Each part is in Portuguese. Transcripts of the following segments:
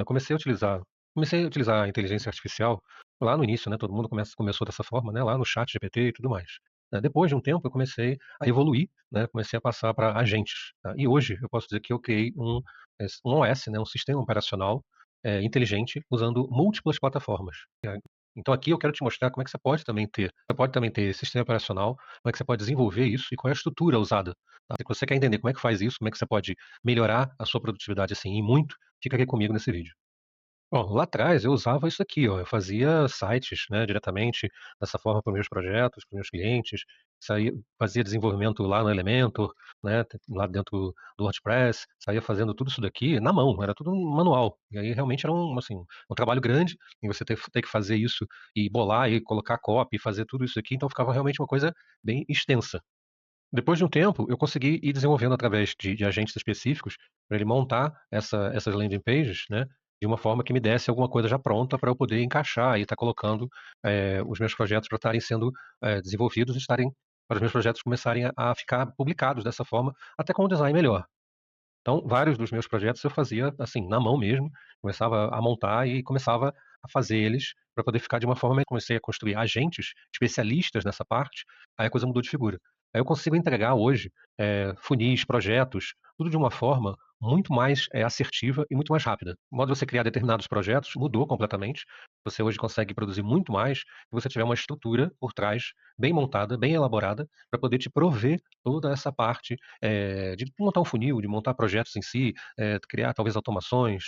Eu comecei a utilizar a inteligência artificial lá no início, né, todo mundo começou dessa forma, né, lá no chat ChatGPT e tudo mais. Depois de um tempo eu comecei a evoluir, né, comecei a passar para agentes, tá. E hoje eu posso dizer que eu criei um OS, né, um sistema operacional, inteligente usando múltiplas plataformas. Então aqui eu quero te mostrar como é que você pode também ter esse sistema operacional, como é que você pode desenvolver isso e qual é a estrutura usada, tá. Se você quer entender como é que faz isso, como é que você pode melhorar a sua produtividade, assim, e muito, fica aqui comigo nesse vídeo. Bom, lá atrás eu usava isso aqui, ó, eu fazia sites, né, diretamente dessa forma para os meus projetos, para os meus clientes, fazia desenvolvimento lá no Elementor, né, lá dentro do WordPress, saía fazendo tudo isso daqui na mão, era tudo manual. E aí realmente era assim, um trabalho grande, e você ter que fazer isso e bolar e colocar copy, e fazer tudo isso aqui, então ficava realmente uma coisa bem extensa. Depois de um tempo, eu consegui ir desenvolvendo através de agentes específicos para ele montar essas landing pages, né, de uma forma que me desse alguma coisa já pronta para eu poder encaixar e estar colocando os meus projetos para estarem sendo desenvolvidos e para os meus projetos começarem a ficar publicados dessa forma, até com um design melhor. Então, vários dos meus projetos eu fazia assim, na mão mesmo, começava a montar e começava a fazer eles para poder ficar de uma forma. Comecei a construir agentes especialistas nessa parte, aí a coisa mudou de figura. Aí eu consigo entregar hoje funis, projetos, tudo de uma forma muito mais assertiva e muito mais rápida. O modo de você criar determinados projetos mudou completamente. Você hoje consegue produzir muito mais se você tiver uma estrutura por trás bem montada, bem elaborada, para poder te prover toda essa parte de montar um funil, de montar projetos em si, criar talvez automações,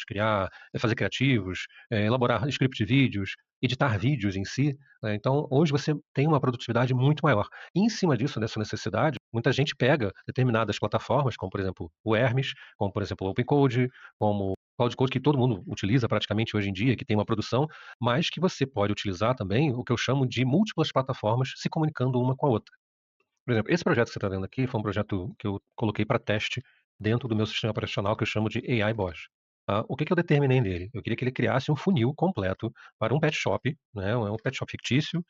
fazer criativos, elaborar script de vídeos, editar vídeos em si, né. Então, hoje você tem uma produtividade muito maior. E em cima disso, dessa necessidade, muita gente pega determinadas plataformas, como por exemplo o Hermes, como por exemplo o OpenCode, como o Cloud Code, que todo mundo utiliza praticamente hoje em dia, que tem uma produção, mas que você pode utilizar também o que eu chamo de múltiplas plataformas se comunicando uma com a outra. Por exemplo, esse projeto que você está vendo aqui foi um projeto que eu coloquei para teste dentro do meu sistema operacional que eu chamo de AI Boss. O que que eu determinei nele? Eu queria que ele criasse um funil completo para um pet shop, né, é um pet shop fictício,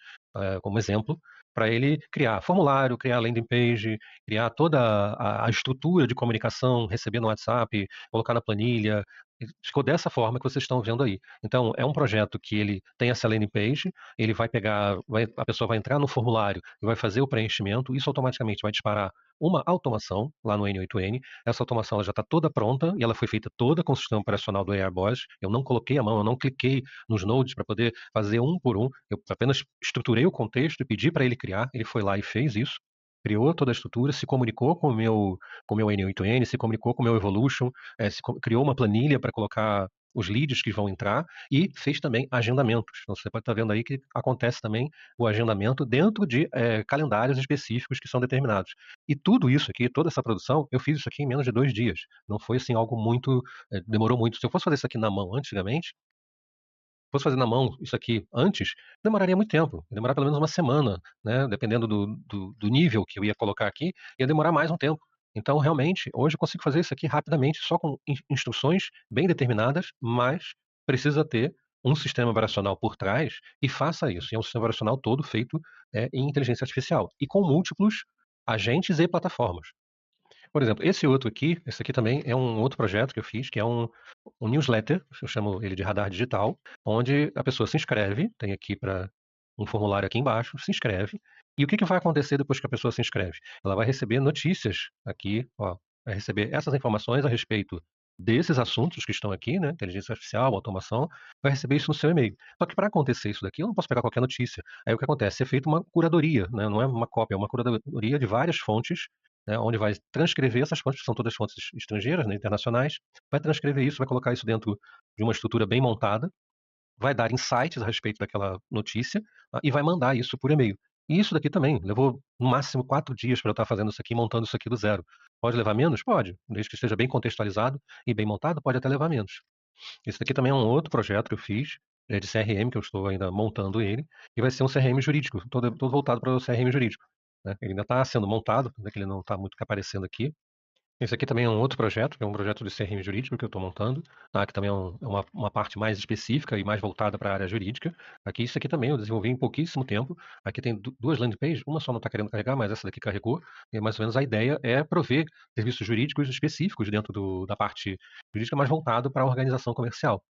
como exemplo, para ele criar formulário, criar landing page, criar toda a estrutura de comunicação, receber no WhatsApp, colocar na planilha. E ficou dessa forma que vocês estão vendo aí. Então, é um projeto que ele tem essa landing page, ele vai pegar, a pessoa vai entrar no formulário e vai fazer o preenchimento, isso automaticamente vai disparar uma automação lá no N8N. Essa automação ela já está toda pronta e ela foi feita toda com o sistema operacional do AirBoss. Eu não coloquei a mão, eu não cliquei nos nodes para poder fazer um por um. Eu apenas estruturei o contexto e pedi para ele criar. Ele foi lá e fez isso. Criou toda a estrutura, se comunicou com o meu N8N, se comunicou com o meu Evolution, criou uma planilha para colocar os leads que vão entrar e fez também agendamentos. Então, você pode estar vendo aí que acontece também o agendamento dentro de calendários específicos que são determinados. E tudo isso aqui, toda essa produção, eu fiz isso aqui em menos de 2 dias. Não foi assim algo muito. Demorou muito. Se eu fosse fazer isso aqui na mão antigamente, fosse fazer na mão isso aqui antes, demoraria muito tempo. Ia demorar pelo menos uma semana, né? Dependendo do nível que eu ia colocar aqui, ia demorar mais um tempo. Então, realmente, hoje eu consigo fazer isso aqui rapidamente, só com instruções bem determinadas, mas precisa ter um sistema operacional por trás que faça isso. E é um sistema operacional todo feito em inteligência artificial e com múltiplos agentes e plataformas. Por exemplo, esse aqui também é um outro projeto que eu fiz, que é um newsletter, eu chamo ele de Radar Digital, onde a pessoa se inscreve, tem aqui para um formulário aqui embaixo, se inscreve, e o que que vai acontecer depois que a pessoa se inscreve? Ela vai receber notícias aqui, ó, vai receber essas informações a respeito desses assuntos que estão aqui, né, inteligência artificial, automação, vai receber isso no seu e-mail. Só que para acontecer isso daqui, eu não posso pegar qualquer notícia. Aí o que acontece? É feita uma curadoria, né, não é uma cópia, é uma curadoria de várias fontes, né, onde vai transcrever essas fontes, que são todas fontes estrangeiras, né, internacionais, vai transcrever isso, vai colocar isso dentro de uma estrutura bem montada, vai dar insights a respeito daquela notícia, e vai mandar isso por e-mail. E isso daqui também levou no máximo 4 dias para eu estar fazendo isso aqui, montando isso aqui do zero. Pode levar menos? Pode, desde que esteja bem contextualizado e bem montado, pode até levar menos. Esse daqui também é um outro projeto que eu fiz, de CRM, que eu estou ainda montando ele, e vai ser um CRM jurídico, todo voltado para o CRM jurídico, né. Ele ainda está sendo montado, ainda que ele não está muito aparecendo aqui. Esse aqui também é um outro projeto, que é um projeto de CRM jurídico que eu estou montando, tá, que também é uma parte mais específica e mais voltada para a área jurídica. Aqui, isso aqui também eu desenvolvi em pouquíssimo tempo. Aqui tem duas landing pages, uma só não está querendo carregar, mas essa daqui carregou. E mais ou menos a ideia é prover serviços jurídicos específicos dentro da parte jurídica, mais voltado para a organização comercial.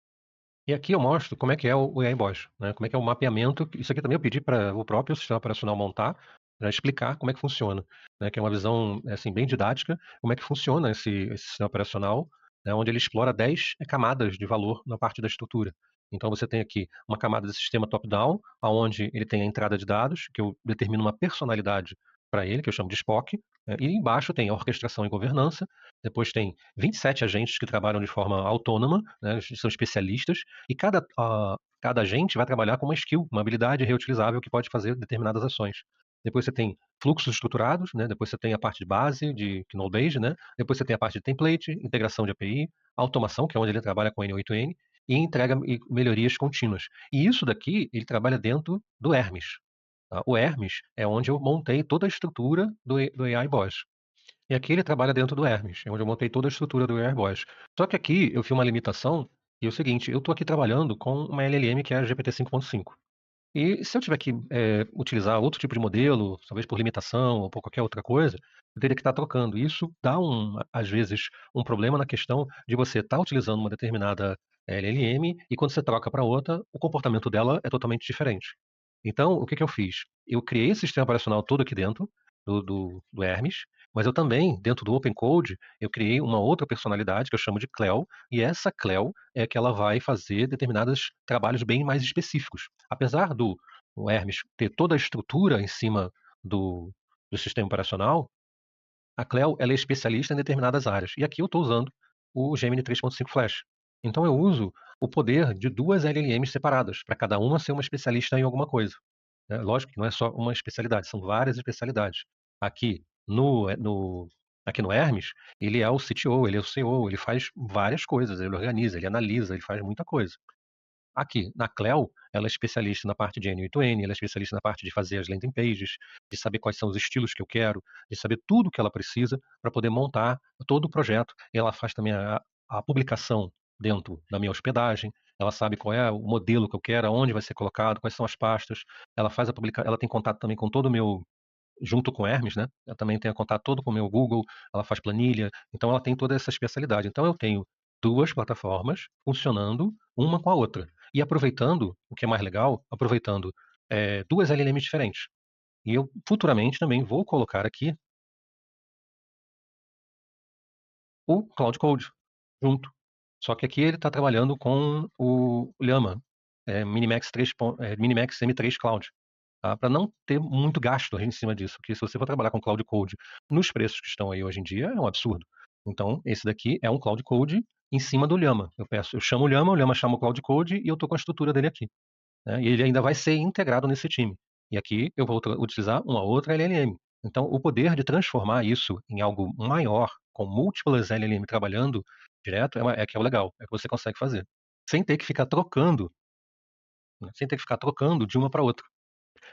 E aqui eu mostro como é que é o AI Boss, né, como é que é o mapeamento. Isso aqui também eu pedi para o próprio sistema operacional montar, para explicar como é que funciona, né, que é uma visão, assim, bem didática, como é que funciona esse sistema operacional, né, onde ele explora 10 camadas de valor na parte da estrutura. Então você tem aqui uma camada de sistema top-down, aonde ele tem a entrada de dados, que eu determino uma personalidade para ele, que eu chamo de Spock, e embaixo tem a orquestração e governança, depois tem 27 agentes que trabalham de forma autônoma, né, são especialistas, e cada agente vai trabalhar com uma skill, uma habilidade reutilizável que pode fazer determinadas ações. Depois você tem fluxos estruturados, né? Depois você tem a parte de base, de Knowledge, né? Depois você tem a parte de template, integração de API, automação, que é onde ele trabalha com N8N, e entrega e melhorias contínuas. E isso daqui, ele trabalha dentro do Hermes. Tá? O Hermes é onde eu montei toda a estrutura do AI Boss. E aqui ele trabalha dentro do Hermes, é onde eu montei toda a estrutura do Airboss. Só que aqui eu vi uma limitação, e é o seguinte, eu estou aqui trabalhando com uma LLM que é a GPT 5.5. E se eu tiver que utilizar outro tipo de modelo, talvez por limitação ou por qualquer outra coisa, eu teria que estar trocando. Isso dá, às vezes, um problema na questão de você estar utilizando uma determinada LLM e quando você troca para outra, o comportamento dela é totalmente diferente. Então, o que que eu fiz? Eu criei esse sistema operacional todo aqui dentro do Hermes, mas eu também, dentro do Open Code, eu criei uma outra personalidade que eu chamo de Cleo, e essa Cleo é que ela vai fazer determinados trabalhos bem mais específicos. Apesar do o Hermes ter toda a estrutura em cima do sistema operacional, a Cleo ela é especialista em determinadas áreas. E aqui eu estou usando o Gemini 3.5 Flash. Então eu uso o poder de duas LLMs separadas, para cada uma ser uma especialista em alguma coisa, né? Lógico que não é só uma especialidade, são várias especialidades. Aqui aqui no Hermes, ele é o CTO, ele é o CEO, ele faz várias coisas, ele organiza, ele analisa, ele faz muita coisa. Aqui, na Cleo, ela é especialista na parte de N8N, ela é especialista na parte de fazer as landing pages, de saber quais são os estilos que eu quero, de saber tudo o que ela precisa para poder montar todo o projeto. Ela faz também a publicação dentro da minha hospedagem, ela sabe qual é o modelo que eu quero, aonde vai ser colocado, quais são as pastas. Ela faz a publicação, ela tem contato também com todo o meu junto com o Hermes, né? Ela também tem contato todo com o meu Google, ela faz planilha, então ela tem toda essa especialidade. Então eu tenho duas plataformas funcionando uma com a outra. E aproveitando, o que é mais legal, aproveitando duas LLMs diferentes. E eu futuramente também vou colocar aqui o Cloud Code junto. Só que aqui ele está trabalhando com o Llama, Minimax 3, Minimax M3 Cloud. Tá? Para não ter muito gasto em cima disso, porque se você for trabalhar com Cloud Code nos preços que estão aí hoje em dia, é um absurdo. Então, esse daqui é um Cloud Code em cima do Llama. Eu chamo o Llama chama o Cloud Code e eu estou com a estrutura dele aqui, né? E ele ainda vai ser integrado nesse time. E aqui eu vou utilizar uma outra LLM. Então, o poder de transformar isso em algo maior, com múltiplas LLM trabalhando direto, é que é o legal, é que você consegue fazer. Sem ter que ficar trocando, né? Sem ter que ficar trocando de uma para outra.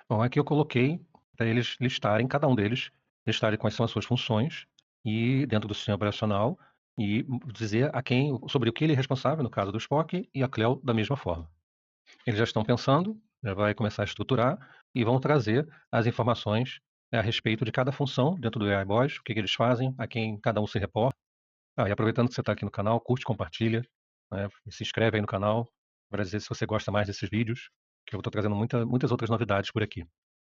Bom, aqui eu coloquei para eles listarem, cada um deles, listarem quais são as suas funções e dentro do sistema operacional e dizer a quem, sobre o que ele é responsável, no caso do Spock, e a Cleo da mesma forma. Eles já estão pensando, já vai começar a estruturar e vão trazer as informações a respeito de cada função dentro do AI Boys, o que, que eles fazem, a quem cada um se reporta. E aproveitando que você está aqui no canal, curte, compartilha, né, e se inscreve aí no canal para dizer se você gosta mais desses vídeos, que eu estou trazendo muitas outras novidades por aqui.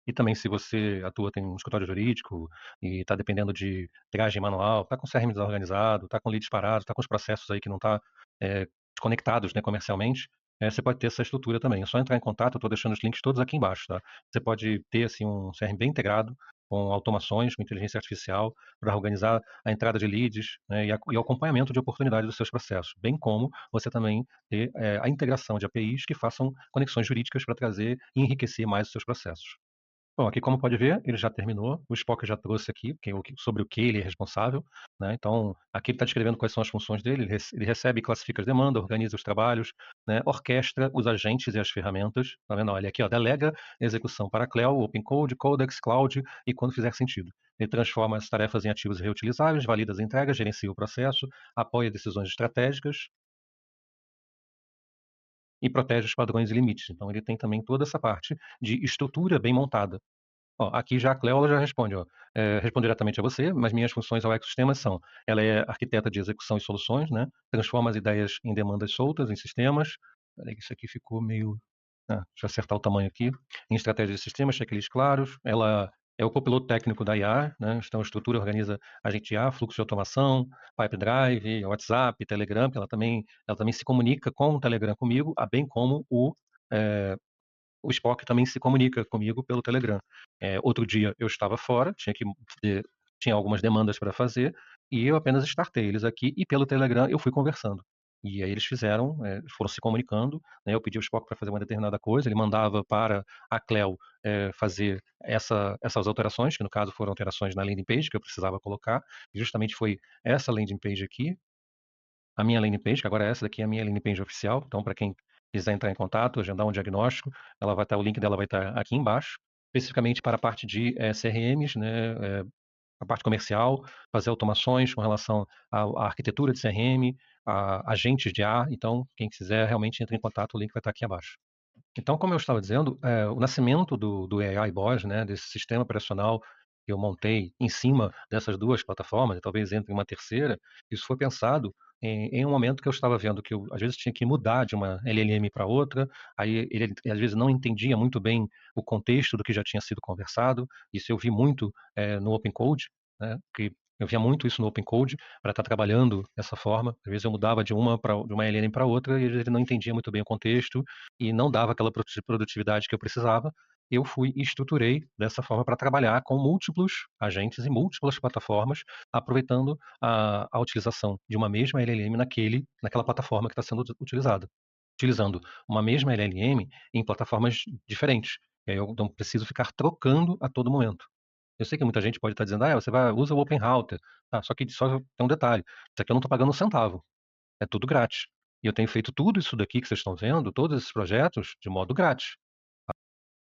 E também se você atua, tem um escritório jurídico e está dependendo de triagem manual, está com CRM desorganizado, está com leads parados, está com os processos aí que não está conectados, né, comercialmente, você pode ter essa estrutura também. É só entrar em contato, eu estou deixando os links todos aqui embaixo, tá? Você pode ter assim, um CRM bem integrado, com automações, com inteligência artificial, para organizar a entrada de leads, né, e o acompanhamento de oportunidades dos seus processos, bem como você também ter a integração de APIs que façam conexões jurídicas para trazer e enriquecer mais os seus processos. Bom, aqui como pode ver, ele já terminou. O Spock já trouxe aqui sobre o que ele é responsável, né? Então, aqui ele está descrevendo quais são as funções dele. Ele recebe e classifica as demandas, organiza os trabalhos, né? Orquestra os agentes e as ferramentas. Tá vendo? Olha aqui, ó, delega execução para Cleo, Open Code, Codex, Cloud e quando fizer sentido. Ele transforma as tarefas em ativos reutilizáveis, valida as entregas, gerencia o processo, apoia decisões estratégicas e protege os padrões e limites. Então, ele tem também toda essa parte de estrutura bem montada. Ó, aqui já a Cleo ela já responde, ó, responde diretamente a você, mas minhas funções ao ecossistema são, ela é arquiteta de execução e soluções, né? Transforma as ideias em demandas soltas, em sistemas, Espera aí que isso aqui ficou meio... Deixa eu acertar o tamanho aqui. Em estratégia de sistema, checklists claros. Ela é o copiloto técnico da IA, né? Então, a estrutura organiza agente IA, fluxo de automação, Pipe Drive, WhatsApp, Telegram. Ela também se comunica com o Telegram comigo, bem como o Spock também se comunica comigo pelo Telegram. Outro dia eu estava fora, tinha algumas demandas para fazer, e eu apenas startei eles aqui, e pelo Telegram eu fui conversando. E aí eles foram se comunicando, né, eu pedi ao Spock para fazer uma determinada coisa, ele mandava para a Cleo fazer essas alterações, que no caso foram alterações na landing page que eu precisava colocar, e justamente foi essa landing page aqui, a minha landing page, que agora essa daqui é a minha landing page oficial, então para quem quiser entrar em contato, agendar um diagnóstico, o link dela vai estar aqui embaixo, especificamente para a parte de CRMs, né, a parte comercial, fazer automações com relação à arquitetura de CRM, a agentes de A, então quem quiser realmente entre em contato, o link vai estar aqui abaixo. Então, como eu estava dizendo, o nascimento do AI Boss, né, desse sistema operacional que eu montei em cima dessas duas plataformas, e talvez entre uma terceira, isso foi pensado em um momento que eu estava vendo que eu, às vezes, tinha que mudar de uma LLM para outra, aí ele, às vezes, não entendia muito bem o contexto do que já tinha sido conversado, isso eu vi muito no Open Code, né, que eu via muito isso no Open Code, para estar trabalhando dessa forma. Às vezes eu mudava de uma LLM para outra e ele não entendia muito bem o contexto, e não dava aquela produtividade que eu precisava, eu fui e estruturei dessa forma para trabalhar com múltiplos agentes e múltiplas plataformas, aproveitando a utilização de uma mesma LLM naquela plataforma que está sendo utilizada. Utilizando uma mesma LLM em plataformas diferentes. E aí eu não preciso ficar trocando a todo momento. Eu sei que muita gente pode estar dizendo, usa o OpenRouter. Só tem um detalhe, isso aqui eu não estou pagando um centavo. É tudo grátis. E eu tenho feito tudo isso daqui que vocês estão vendo, todos esses projetos, de modo grátis.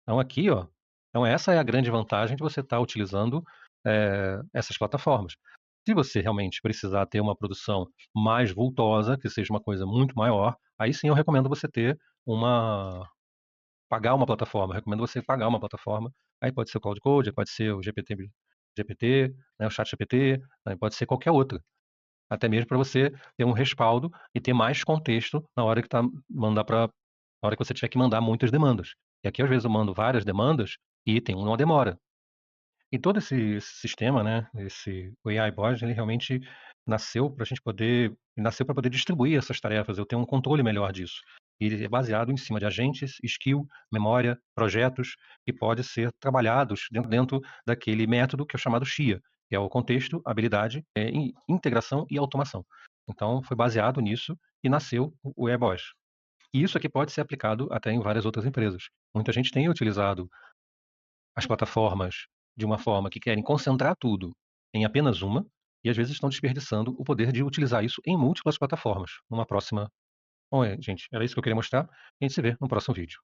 Então aqui, ó, então essa é a grande vantagem de você estar utilizando essas plataformas. Se você realmente precisar ter uma produção mais vultosa, que seja uma coisa muito maior, aí sim eu recomendo você pagar uma plataforma. Eu recomendo você pagar uma plataforma. Aí pode ser o Cloud Code, pode ser o GPT, né, o ChatGPT, aí pode ser qualquer outra. Até mesmo para você ter um respaldo e ter mais contexto na hora que na hora que você tiver que mandar muitas demandas. E aqui, às vezes, eu mando várias demandas e tem uma demora. E todo esse sistema, né, o AI Bot, ele realmente nasceu para poder distribuir essas tarefas, eu tenho um controle melhor disso. E ele é baseado em cima de agentes, skill, memória, projetos, que podem ser trabalhados dentro daquele método que é chamado XIA, que é o contexto, habilidade, integração e automação. Então, foi baseado nisso e nasceu o AI Bot. E isso aqui pode ser aplicado até em várias outras empresas. Muita gente tem utilizado as plataformas de uma forma que querem concentrar tudo em apenas uma, e às vezes estão desperdiçando o poder de utilizar isso em múltiplas plataformas. Numa próxima. Bom, gente, era isso que eu queria mostrar. A gente se vê no próximo vídeo.